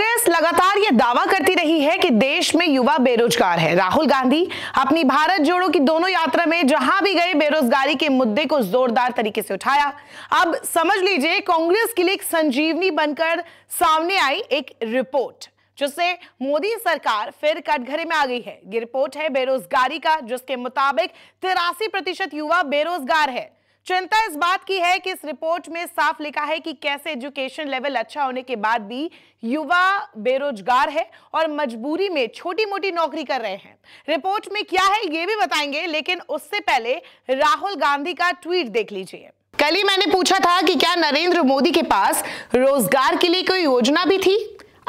कांग्रेस लगातार ये दावा करती रही है कि देश में युवा बेरोजगार है। राहुल गांधी अपनी भारत जोड़ो की दोनों यात्रा में जहां भी गए बेरोजगारी के मुद्दे को जोरदार तरीके से उठाया। अब समझ लीजिए कांग्रेस के लिए एक संजीवनी बनकर सामने आई एक रिपोर्ट, जिससे मोदी सरकार फिर कटघरे में आ गई है। ये रिपोर्ट है बेरोजगारी का, जिसके मुताबिक 83% युवा बेरोजगार है। चिंता इस बात की है कि इस रिपोर्ट में साफ लिखा है कि कैसे एजुकेशन लेवल अच्छा होने के बाद भी युवा बेरोजगार है और मजबूरी में छोटी मोटी नौकरी कर रहे हैं। रिपोर्ट में क्या है ये भी बताएंगे, लेकिन उससे पहले राहुल गांधी का ट्वीट देख लीजिए। कल ही मैंने पूछा था कि क्या नरेंद्र मोदी के पास रोजगार के लिए कोई योजना भी थी।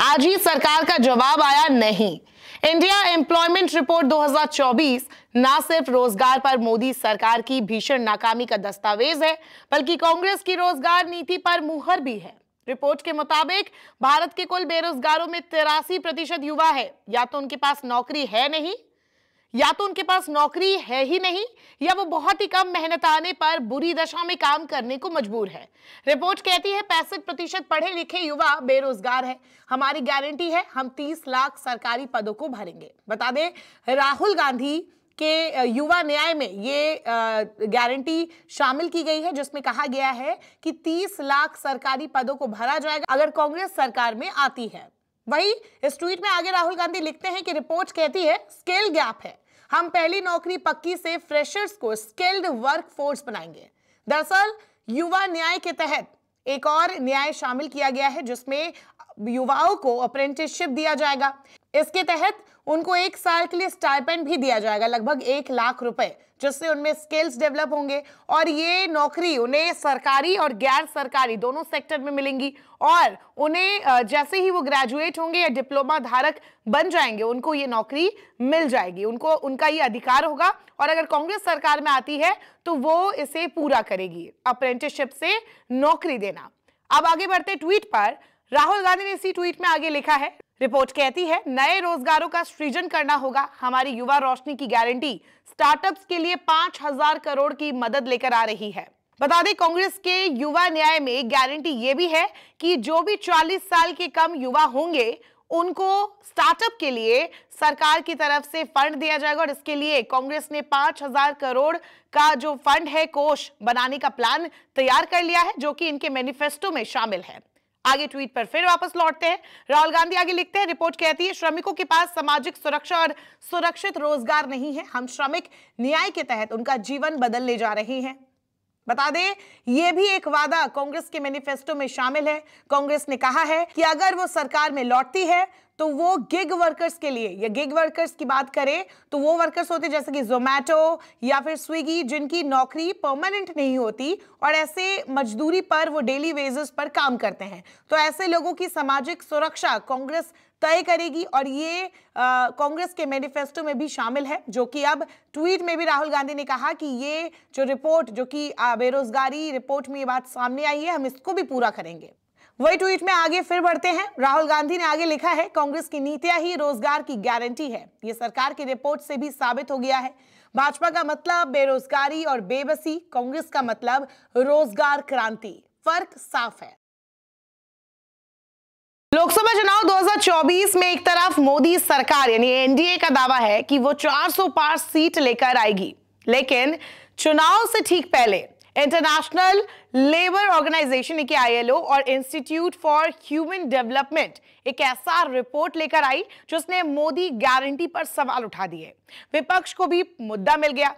आज ही सरकार का जवाब आया, नहीं। इंडिया एम्प्लॉयमेंट रिपोर्ट 2024 ना सिर्फ रोजगार पर मोदी सरकार की भीषण नाकामी का दस्तावेज है, बल्कि कांग्रेस की रोजगार नीति पर मुहर भी है। रिपोर्ट के मुताबिक भारत के कुल बेरोजगारों में 83% युवा है। या तो उनके पास नौकरी है नहीं, या तो उनके पास नौकरी है ही नहीं, या वो बहुत ही कम मेहनत आने पर बुरी दशा में काम करने को मजबूर है। रिपोर्ट कहती है 65% पढ़े लिखे युवा बेरोजगार है। हमारी गारंटी है हम 30 लाख सरकारी पदों को भरेंगे। बता दें, राहुल गांधी के युवा न्याय में ये गारंटी शामिल की गई है, जिसमें कहा गया है कि 30 लाख सरकारी पदों को भरा जाएगा अगर कांग्रेस सरकार में आती है। वही इस ट्वीट में आगे राहुल गांधी लिखते हैं कि रिपोर्ट कहती है स्किल गैप है, हम पहली नौकरी पक्की से फ्रेशर्स को स्किल्ड वर्कफोर्स बनाएंगे। दरअसल युवा न्याय के तहत एक और न्याय शामिल किया गया है, जिसमें युवाओं को अप्रेंटिसशिप दिया जाएगा। इसके तहत उनको 1 साल के लिए स्टाइपेंड भी दिया जाएगा, लगभग 1 लाख रुपए, जिससे उनमें स्किल्स डेवलप होंगे और ये नौकरी उन्हें सरकारी और गैर सरकारी दोनों सेक्टर में मिलेंगी। और उन्हें जैसे ही वो ग्रेजुएट होंगे या डिप्लोमा धारक बन जाएंगे, उनको ये नौकरी मिल जाएगी, उनको उनका ये अधिकार होगा। और अगर कांग्रेस सरकार में आती है तो वो इसे पूरा करेगी, अप्रेंटिसशिप से नौकरी देना। अब आगे बढ़ते ट्वीट पर, राहुल गांधी ने इसी ट्वीट में आगे लिखा है, रिपोर्ट कहती है नए रोजगारों का सृजन करना होगा। हमारी युवा रोशनी की गारंटी स्टार्टअप्स के लिए 5000 करोड़ की मदद लेकर आ रही है। बता दें, कांग्रेस के युवा न्याय में गारंटी ये भी है कि जो भी 40 साल के कम युवा होंगे उनको स्टार्टअप के लिए सरकार की तरफ से फंड दिया जाएगा। और इसके लिए कांग्रेस ने 5000 करोड़ का जो फंड है, कोष बनाने का प्लान तैयार कर लिया है, जो कि इनके मैनिफेस्टो में शामिल है। आगे ट्वीट पर फिर वापस लौटते हैं। राहुल गांधी आगे लिखते हैं, रिपोर्ट कहती है श्रमिकों के पास सामाजिक सुरक्षा और सुरक्षित रोजगार नहीं है। हम श्रमिक न्याय के तहत उनका जीवन बदलने जा रहे हैं। बता दें, यह भी एक वादा कांग्रेस के मैनिफेस्टो में शामिल है। कांग्रेस ने कहा है कि अगर वो सरकार में लौटती है तो वो गिग वर्कर्स के लिए, या गिग वर्कर्स की बात करें तो वो वर्कर्स होते जैसे कि जोमैटो या फिर स्विगी, जिनकी नौकरी परमानेंट नहीं होती और ऐसे मजदूरी पर वो डेली वेजेस पर काम करते हैं। तो ऐसे लोगों की सामाजिक सुरक्षा कांग्रेस तय करेगी और ये कांग्रेस के मैनिफेस्टो में भी शामिल है, जो कि अब ट्वीट में भी राहुल गांधी ने कहा कि ये जो रिपोर्ट, जो कि बेरोजगारी रिपोर्ट में ये बात सामने आई है, हम इसको भी पूरा करेंगे। वही ट्वीट में आगे फिर बढ़ते हैं। राहुल गांधी ने आगे लिखा है, कांग्रेस की नीतियां ही रोजगार की गारंटी है। ये सरकार की रिपोर्ट से भी साबित हो गया है। भाजपा का मतलब बेरोजगारी और बेबसी, कांग्रेस का मतलब रोजगार क्रांति। फर्क साफ है। लोकसभा चुनाव 2024 में एक तरफ मोदी सरकार यानी एनडीए का दावा है कि वो 400 पार सीट लेकर आएगी, लेकिन चुनाव से ठीक पहले इंटरनेशनल लेबर ऑर्गेनाइजेशन ILO और इंस्टीट्यूट फॉर ह्यूमन डेवलपमेंट एक ऐसा रिपोर्ट लेकर आई जिसने मोदी गारंटी पर सवाल उठा दिए। विपक्ष को भी मुद्दा मिल गया।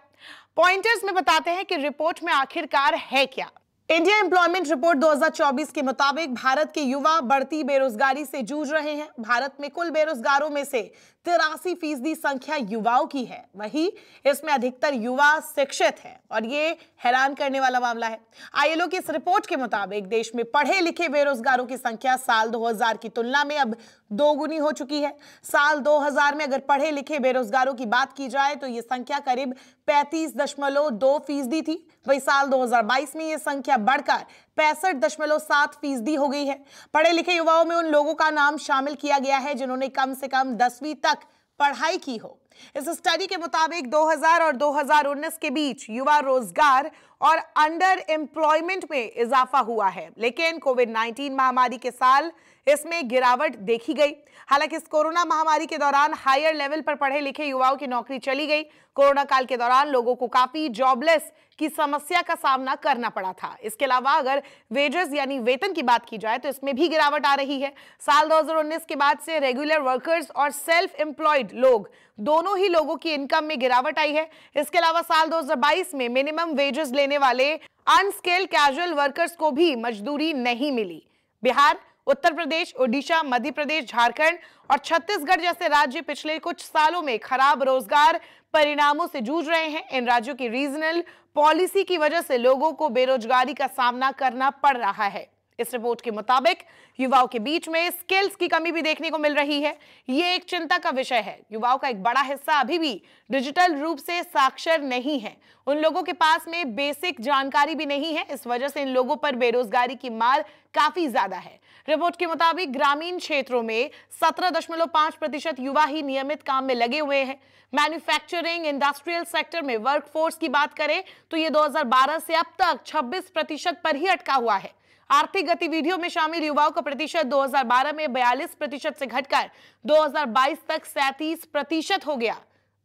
पॉइंटर्स में बताते हैं कि रिपोर्ट में आखिरकार है क्या। इंडिया एम्प्लॉयमेंट रिपोर्ट 2024 के मुताबिक भारत के युवा बढ़ती बेरोजगारी से जूझ रहे हैं। भारत में कुल बेरोजगारों में से 83% संख्या युवाओं की है। वहीं इसमें अधिकतर युवा शिक्षित हैं और ये हैरान करने वाला मामला है। ILO की इस रिपोर्ट के मुताबिक देश में पढ़े लिखे बेरोजगारों की संख्या साल 2000 की तुलना में अब दोगुनी हो चुकी है। साल 2000 में अगर पढ़े लिखे बेरोजगारों की बात की जाए तो ये संख्या करीब 35.2% थी। वही साल 2022 में ये संख्या बढ़कर 65.7% हो गई है। पढ़े लिखे युवाओं में उन लोगों का नाम शामिल किया गया है जिन्होंने कम से कम 10वीं तक पढ़ाई की हो। इस स्टडी के मुताबिक 2000 और 2019 के बीच युवा रोजगार और अंडर एम्प्लॉयमेंट में इजाफा हुआ है, लेकिन कोविड-19 महामारी के साल इसमें गिरावट देखी गई। हालांकि इस कोरोना महामारी के दौरान हायर लेवल पर पढ़े लिखे युवाओं की नौकरी चली गई। कोरोना काल के दौरान लोगों को काफी जॉबलेस की समस्या का सामना करना पड़ा था। इसके अलावा अगर वेजेस यानी वेतन की बात की जाए तो इसमें भी गिरावट आ रही है। साल 2019 के बाद से रेगुलर वर्कर्स और सेल्फ एम्प्लॉयड लोग दोनों ही लोगों की इनकम में गिरावट आई है। इसके अलावा साल 2022 में मिनिमम वेजेस लेने वाले अनस्किल्ड कैजुअल वर्कर्स को भी मजदूरी नहीं मिली। बिहार, उत्तर प्रदेश, ओडिशा, मध्य प्रदेश, झारखंड और छत्तीसगढ़ जैसे राज्य पिछले कुछ सालों में खराब रोजगार परिणामों से जूझ रहे हैं। इन राज्यों की रीजनल पॉलिसी की वजह से लोगों को बेरोजगारी का सामना करना पड़ रहा है। इस रिपोर्ट के मुताबिक युवाओं के बीच में स्किल्स की कमी भी देखने को मिल रही है। ये एक चिंता का विषय है। युवाओं का एक बड़ा हिस्सा अभी भी डिजिटल रूप से साक्षर नहीं है। उन लोगों के पास में बेसिक जानकारी भी नहीं है। इस वजह से इन लोगों पर बेरोजगारी की मार काफी ज्यादा है। रिपोर्ट के मुताबिक ग्रामीण क्षेत्रों में 17.5% युवा ही नियमित काम में लगे हुए हैं। मैन्युफैक्चरिंग, इंडस्ट्रियल सेक्टर में वर्कफोर्स की बात करें तो ये 2012 से अब तक 26% पर ही अटका हुआ है। आर्थिक गतिविधियों में शामिल युवाओं का प्रतिशत 2012 में 42% से घटकर 2022 तक 37% हो गया।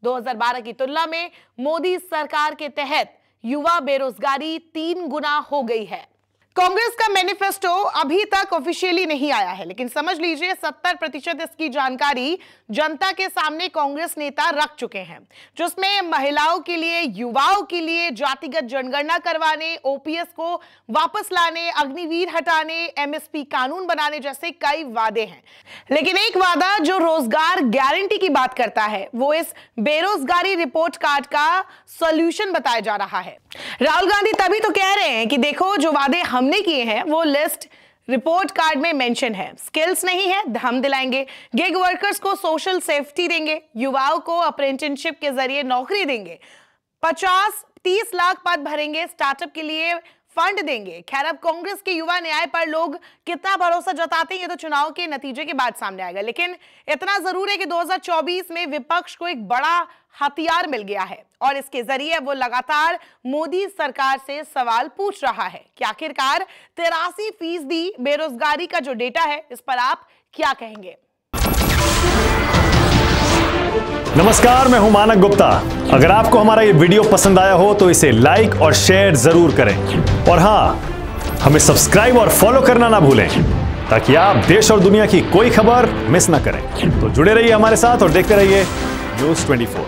2012 की तुलना में मोदी सरकार के तहत युवा बेरोजगारी 3 गुना हो गई है। कांग्रेस का मैनिफेस्टो अभी तक ऑफिशियली नहीं आया है, लेकिन समझ लीजिए 70% इसकी जानकारी जनता के सामने कांग्रेस नेता रख चुके हैं, जिसमें महिलाओं के लिए, युवाओं के लिए जातिगत जनगणना करवाने, ओपीएस को वापस लाने, अग्निवीर हटाने, एमएसपी कानून बनाने जैसे कई वादे हैं। लेकिन एक वादा जो रोजगार गारंटी की बात करता है वो इस बेरोजगारी रिपोर्ट कार्ड का सॉल्यूशन बताया जा रहा है। राहुल गांधी तभी तो कह रहे हैं कि देखो जो वादे हमने किए हैं वो लिस्ट रिपोर्ट कार्ड में मेंशन है। स्किल्स नहीं है, हम दिलाएंगे। गिग वर्कर्स को सोशल सेफ्टी देंगे, युवाओं को अप्रेंटिसशिप के जरिए नौकरी देंगे, 50-30 लाख पद भरेंगे, स्टार्टअप के लिए फंड देंगे। खैर, अब कांग्रेस के युवा न्याय पर लोग कितना भरोसा जताते हैं ये तो चुनाव के नतीजे के बाद सामने आएगा। लेकिन इतना जरूर है कि 2024 में विपक्ष को एक बड़ा हथियार मिल गया है और इसके जरिए वो लगातार मोदी सरकार से सवाल पूछ रहा है कि आखिरकार 83% बेरोजगारी का जो डेटा है इस पर आप क्या कहेंगे। नमस्कार, मैं हूं मानक गुप्ता। अगर आपको हमारा ये वीडियो पसंद आया हो तो इसे लाइक और शेयर जरूर करें और हां, हमें सब्सक्राइब और फॉलो करना ना भूलें ताकि आप देश और दुनिया की कोई खबर मिस ना करें। तो जुड़े रहिए हमारे साथ और देखते रहिए न्यूज़ 24।